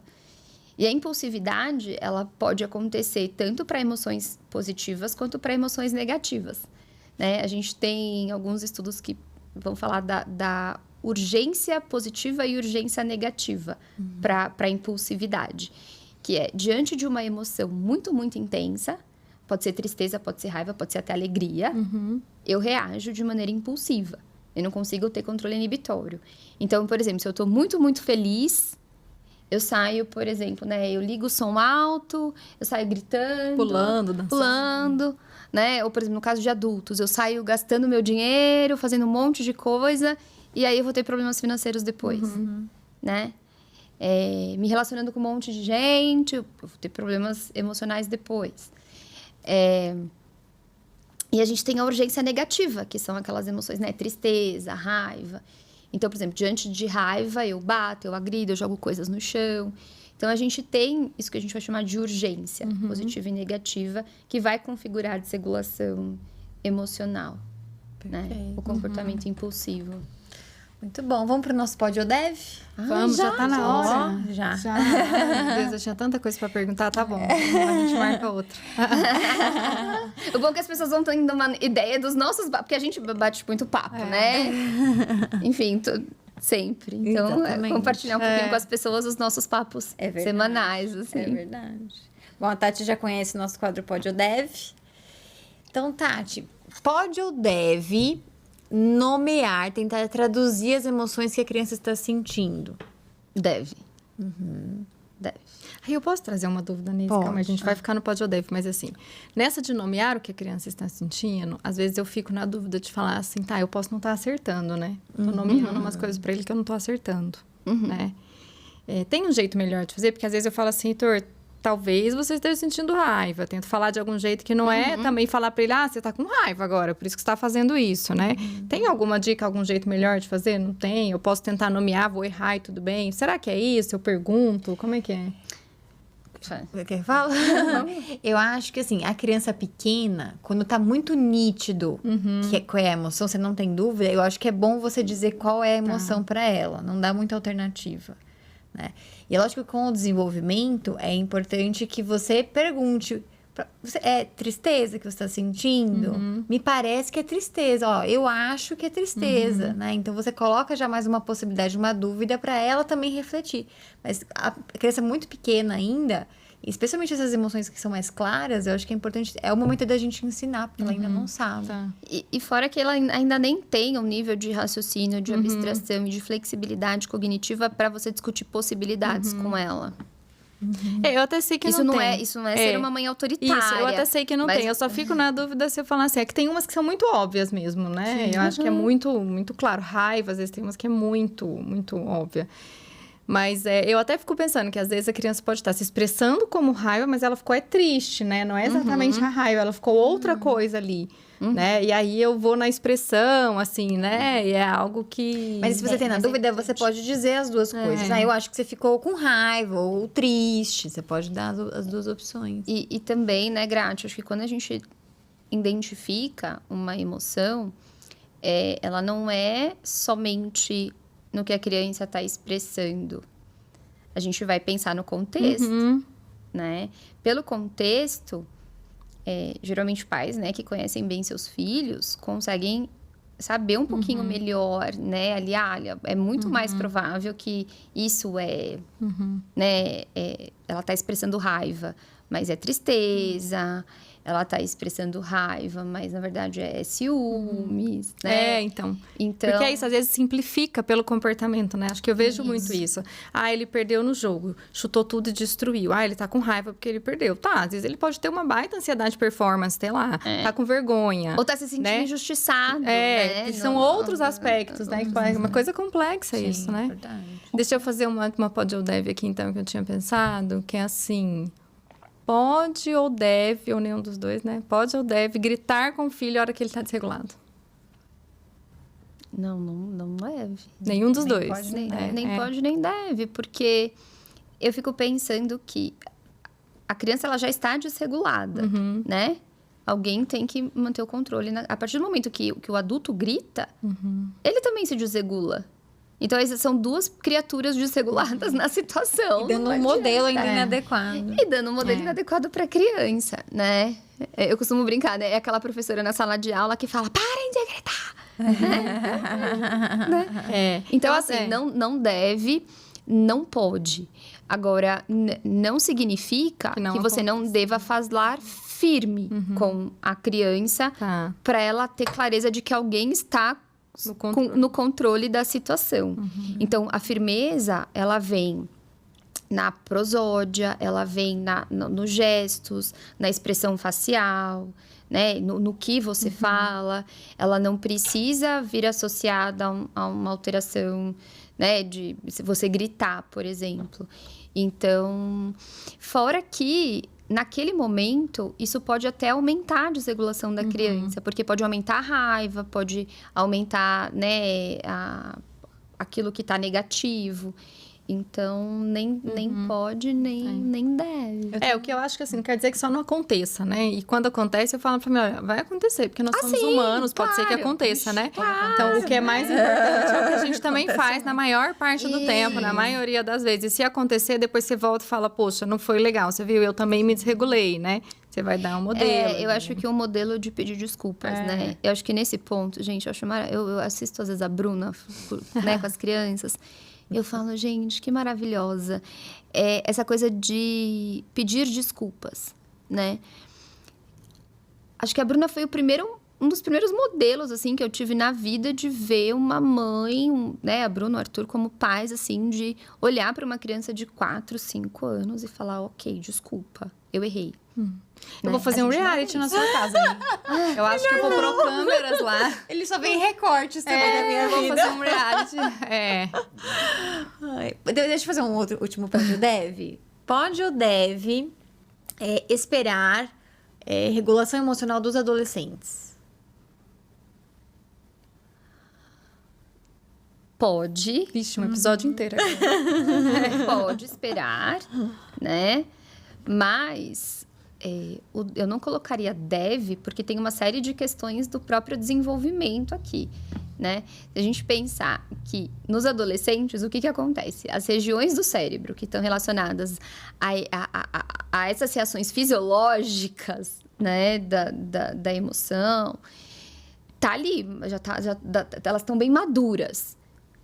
Speaker 3: E a impulsividade, ela pode acontecer tanto para emoções positivas quanto para emoções negativas, né? A gente tem alguns estudos que vão falar da urgência positiva e urgência negativa para a impulsividade. Que é, diante de uma emoção muito, muito intensa, pode ser tristeza, pode ser raiva, pode ser até alegria, eu reajo de maneira impulsiva. Eu não consigo ter controle inibitório. Então, por exemplo, se eu estou muito, muito feliz, eu saio, por exemplo, né? Eu ligo o som alto, eu saio gritando.
Speaker 1: Pulando, dançando.
Speaker 3: Pulando, né? Ou, por exemplo, no caso de adultos, eu saio gastando meu dinheiro, fazendo um monte de coisa, e aí eu vou ter problemas financeiros depois, né? Me relacionando com um monte de gente, eu vou ter problemas emocionais depois. E a gente tem a urgência negativa, que são aquelas emoções, né? Tristeza, raiva. Então, por exemplo, diante de raiva, eu bato, eu agrido, eu jogo coisas no chão. Então, a gente tem isso que a gente vai chamar de urgência, positiva e negativa, que vai configurar a desregulação emocional, né? O comportamento impulsivo.
Speaker 2: Muito bom. Vamos para o nosso Pode ou Deve?
Speaker 1: Vamos, já tá na hora.
Speaker 2: Já.
Speaker 1: Ai, meu Deus, eu tinha tanta coisa pra perguntar. Tá bom, a gente marca outra.
Speaker 3: O bom é que as pessoas vão tendo uma ideia dos nossos... Porque a gente bate muito papo, né? Enfim, sempre. Então, compartilhar um pouquinho com as pessoas os nossos papos semanais, assim.
Speaker 2: É verdade. Bom, a Tati já conhece o nosso quadro Pode ou Deve. Então, Tati, pode ou deve nomear, tentar traduzir as emoções que a criança está sentindo?
Speaker 3: Deve. Deve.
Speaker 1: Aí eu posso trazer uma dúvida nisso?
Speaker 2: Pode.
Speaker 1: Calma, a gente vai ficar no pode ou deve, mas assim, nessa de nomear o que a criança está sentindo, às vezes eu fico na dúvida de falar assim, tá, eu posso não estar acertando, né? Tô nomeando umas coisas pra ele que eu não tô acertando, né? Tem um jeito melhor de fazer, porque às vezes eu falo assim, Heitor, talvez você esteja sentindo raiva. Tento falar de algum jeito que não é também falar pra ele, você tá com raiva agora, por isso que você tá fazendo isso, né? Tem alguma dica, algum jeito melhor de fazer? Não tem? Eu posso tentar nomear, vou errar e tudo bem? Será que é isso? Eu pergunto, como é que é?
Speaker 2: Você quer falar? Eu acho que, assim, a criança pequena, quando tá muito nítido qual é a emoção, você não tem dúvida, eu acho que é bom você dizer qual é a emoção pra ela. Não dá muita alternativa, né? E é lógico que com o desenvolvimento é importante que você pergunte: é tristeza que você está sentindo? Me parece que é tristeza. Ó, eu acho que é tristeza, né? Então você coloca já mais uma possibilidade, uma dúvida para ela também refletir. Mas a criança muito pequena ainda, especialmente essas emoções que são mais claras, eu acho que é importante, é o momento da gente ensinar, porque ela ainda não sabe.
Speaker 1: Tá.
Speaker 3: E fora que ela ainda nem tem um nível de raciocínio, de abstração e de flexibilidade cognitiva para você discutir possibilidades com ela.
Speaker 1: Eu até sei que
Speaker 3: Isso
Speaker 1: não
Speaker 3: não
Speaker 1: tem.
Speaker 3: isso não é ser uma mãe autoritária.
Speaker 1: Isso, eu até sei que não
Speaker 3: mas-
Speaker 1: tem. Eu só fico na dúvida se eu falar assim. É que tem umas que são muito óbvias mesmo, né? Eu acho que é muito, muito claro. Raiva, às vezes tem umas que é muito, muito óbvia. Mas eu até fico pensando que às vezes a criança pode estar se expressando como raiva, mas ela ficou triste, né? Não é exatamente a raiva, ela ficou outra coisa ali, né? E aí eu vou na expressão, assim, né? E é algo que...
Speaker 2: Mas se você tem na dúvida, você pode dizer as duas coisas. Eu acho que você ficou com raiva ou triste. Você pode dar as duas opções.
Speaker 3: E também, né, Grátis, acho que quando a gente identifica uma emoção, ela não é somente no que a criança está expressando. A gente vai pensar no contexto, né? Pelo contexto, geralmente pais, né, que conhecem bem seus filhos, conseguem saber um pouquinho melhor, né? Ali, é muito mais provável que isso né? Ela está expressando raiva, mas é tristeza. Ela está expressando raiva, mas na verdade é ciúmes, né?
Speaker 1: Então. Porque é isso, às vezes simplifica pelo comportamento, né? Acho que eu vejo muito isso. Ele perdeu no jogo, chutou tudo e destruiu. Ele tá com raiva porque ele perdeu. Tá, às vezes ele pode ter uma baita ansiedade de performance, sei lá, tá com vergonha.
Speaker 3: Ou tá se sentindo injustiçado,
Speaker 1: né?
Speaker 3: Que
Speaker 1: são outros aspectos, né? É uma coisa complexa isso, né?
Speaker 2: Verdade.
Speaker 1: Deixa eu fazer uma pode ou deve aqui, então, que eu tinha pensado, que é assim... Pode ou deve, ou nenhum dos dois, né? Pode ou deve gritar com o filho a hora que ele tá desregulado.
Speaker 3: Não deve.
Speaker 1: Nenhum dos dois.
Speaker 2: Pode,
Speaker 3: Nem pode, nem deve, porque eu fico pensando que a criança ela já está desregulada, né? Alguém tem que manter o controle. A partir do momento que o adulto grita, ele também se desregula. Então, essas são duas criaturas desreguladas na situação.
Speaker 2: E dando um modelo ainda inadequado.
Speaker 3: E dando um modelo inadequado para a criança, né? Eu costumo brincar, né? É aquela professora na sala de aula que fala, parem de gritar! né? Então, assim, não deve, não pode. Agora, não significa que você não deva falar firme com a criança para ela ter clareza de que alguém está no controle da situação. Então, a firmeza, ela vem na prosódia, ela vem nos gestos, na expressão facial, né? No que você fala. Ela não precisa vir associada a uma alteração, né? Se você gritar, por exemplo. Então, fora que, naquele momento, isso pode até aumentar a desregulação da criança, porque pode aumentar a raiva, pode aumentar, né, aquilo que está negativo. Então, nem pode, nem deve.
Speaker 1: O que eu acho que, assim, não quer dizer que só não aconteça, né? E quando acontece, eu falo pra mim, olha, vai acontecer, porque nós somos humanos, pode ser que aconteça, né? Então, o que é mais importante é o que a gente também faz na maior parte do tempo, na maioria das vezes. E se acontecer, depois você volta e fala, poxa, não foi legal, você viu? Eu também me desregulei, né? Você vai dar um modelo.
Speaker 3: Eu acho que um modelo de pedir desculpas, né? Eu acho que nesse ponto, gente, eu assisto às vezes a Bruna, né, com as crianças. Eu falo, gente, que maravilhosa. Essa coisa de pedir desculpas, né? Acho que a Bruna foi um dos primeiros modelos, assim, que eu tive na vida de ver uma mãe, né? A Bruna, o Arthur, como pais, assim, de olhar para uma criança de 4, 5 anos e falar, ok, desculpa, eu errei.
Speaker 1: Eu vou fazer um reality na sua casa. Eu acho que eu vou pôr câmeras lá.
Speaker 2: Ele só vem em recortes também da minha vida.
Speaker 1: Eu vou fazer um reality.
Speaker 2: Deixa eu fazer um último pode ou deve. Pode ou deve esperar regulação emocional dos adolescentes?
Speaker 3: Pode.
Speaker 1: Vixe, um episódio inteiro aqui.
Speaker 3: Pode esperar, né? Mas eu não colocaria deve, porque tem uma série de questões do próprio desenvolvimento aqui, né? Se a gente pensar que nos adolescentes, o que acontece? As regiões do cérebro que estão relacionadas a essas reações fisiológicas, né? Da emoção, tá ali, elas estão bem maduras.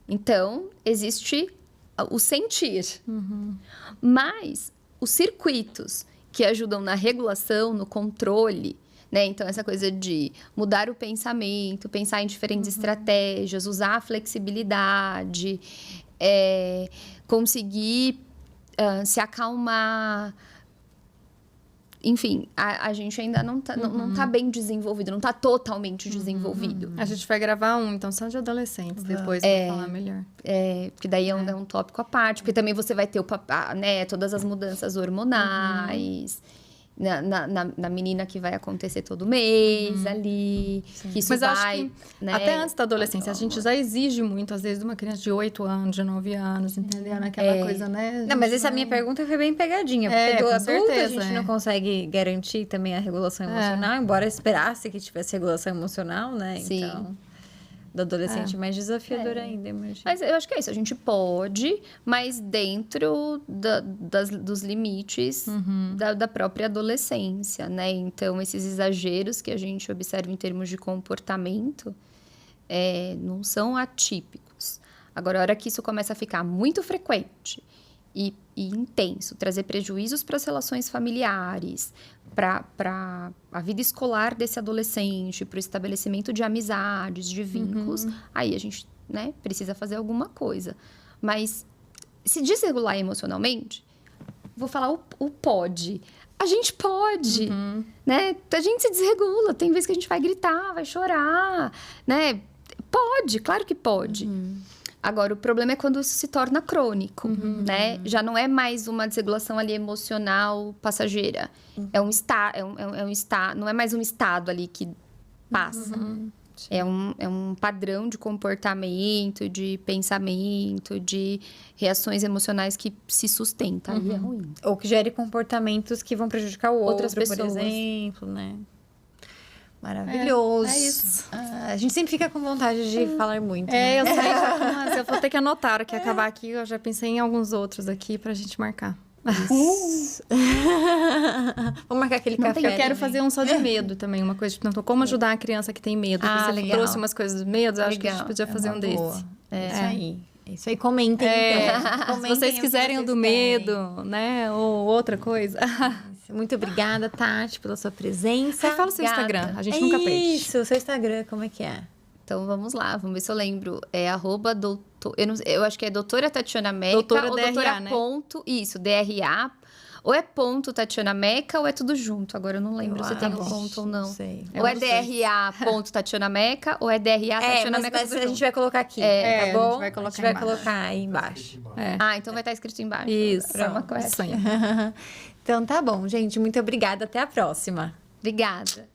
Speaker 3: Então, existe o sentir. Mas os circuitos que ajudam na regulação, no controle, né? Então, essa coisa de mudar o pensamento, pensar em diferentes estratégias, usar a flexibilidade, conseguir se acalmar. Enfim, a gente ainda não tá bem desenvolvido, não tá totalmente desenvolvido.
Speaker 1: A gente vai gravar então só de adolescentes, depois vou falar melhor.
Speaker 3: Porque daí é um tópico à parte, porque também você vai ter né, todas as mudanças hormonais, na menina que vai acontecer todo mês ali, que isso.
Speaker 1: Mas
Speaker 3: vai,
Speaker 1: acho que
Speaker 3: né?
Speaker 1: até antes da adolescência, a gente já exige muito, às vezes, de uma criança de 8 anos, de 9 anos, entendeu? Naquela coisa, né?
Speaker 2: Não, mas essa minha pergunta foi bem pegadinha, porque do
Speaker 1: com
Speaker 2: adulto
Speaker 1: certeza,
Speaker 2: a gente não consegue garantir também a regulação emocional, embora esperasse que tivesse regulação emocional, né?
Speaker 3: Sim.
Speaker 2: Então, do adolescente mais desafiador ainda, imagina.
Speaker 3: Mas eu acho que é isso, a gente pode, mas dentro dos limites da própria adolescência, né? Então, esses exageros que a gente observa em termos de comportamento não são atípicos. Agora, a hora que isso começa a ficar muito frequente e intenso, trazer prejuízos para as relações familiares, para a vida escolar desse adolescente, para o estabelecimento de amizades, de vínculos, aí a gente, né, precisa fazer alguma coisa. Mas se desregular emocionalmente, vou falar o pode. A gente pode, né? A gente se desregula, tem vezes que a gente vai gritar, vai chorar, né? Pode, claro que pode. Agora, o problema é quando isso se torna crônico, né? Já não é mais uma desregulação ali emocional passageira. É um estado, não é mais um estado ali que passa. É um padrão de comportamento, de pensamento, de reações emocionais que se sustenta. E é ruim.
Speaker 2: Ou que gere comportamentos que vão prejudicar o outro,
Speaker 3: Outras pessoas.
Speaker 2: por exemplo, né? Maravilhoso.
Speaker 1: É isso.
Speaker 2: A gente sempre fica com vontade de falar muito.
Speaker 1: É,
Speaker 2: né?
Speaker 1: eu sei. Mas eu vou ter que anotar. A hora que acabar aqui, eu já pensei em alguns outros aqui pra gente marcar.
Speaker 2: Vamos marcar aquele café.
Speaker 1: Eu quero
Speaker 2: também.
Speaker 1: fazer um só de medo também. Uma coisa, tipo, como ajudar a criança que tem medo.
Speaker 2: Ah,
Speaker 1: Você
Speaker 2: legal.
Speaker 1: trouxe umas coisas do medo, eu acho que a gente
Speaker 3: Legal.
Speaker 1: podia fazer um
Speaker 2: Boa.
Speaker 1: desse.
Speaker 2: Isso aí. Isso aí, comentem. então.
Speaker 1: Se
Speaker 2: Comentem
Speaker 1: vocês
Speaker 2: o que
Speaker 1: quiserem o
Speaker 2: vocês
Speaker 1: do
Speaker 2: querem.
Speaker 1: medo, né? Ou outra coisa.
Speaker 2: Muito obrigada, Tati, pela sua presença.
Speaker 1: Fala o seu
Speaker 3: Obrigada.
Speaker 1: Instagram, a gente nunca perde.
Speaker 2: Isso, o seu Instagram, como é que é?
Speaker 3: Então, vamos lá. Vamos ver se eu lembro. É @doutor... Eu acho que é doutora Tatiana Meca.
Speaker 1: Doutora
Speaker 3: ou
Speaker 1: DRA,
Speaker 3: doutora
Speaker 1: né?
Speaker 3: Isso, DRA. Ou é ponto Tatiana Meca ou é tudo junto. Agora eu não lembro se tem o ponto ou não.
Speaker 2: Sei.
Speaker 3: Ou é DRA ponto Tatiana Meca ou é DRA Tatiana Meca
Speaker 2: mas
Speaker 3: tudo
Speaker 2: a
Speaker 3: junto.
Speaker 2: gente vai colocar aqui,
Speaker 1: É,
Speaker 2: tá
Speaker 1: a
Speaker 2: bom?
Speaker 1: gente vai colocar
Speaker 2: A gente vai
Speaker 1: embaixo.
Speaker 2: colocar aí embaixo.
Speaker 3: Ah, então vai estar escrito embaixo.
Speaker 1: Isso.
Speaker 3: Pra uma correta.
Speaker 1: Isso aí.
Speaker 2: Então tá bom, gente. Muito obrigada. Até a próxima.
Speaker 3: Obrigada.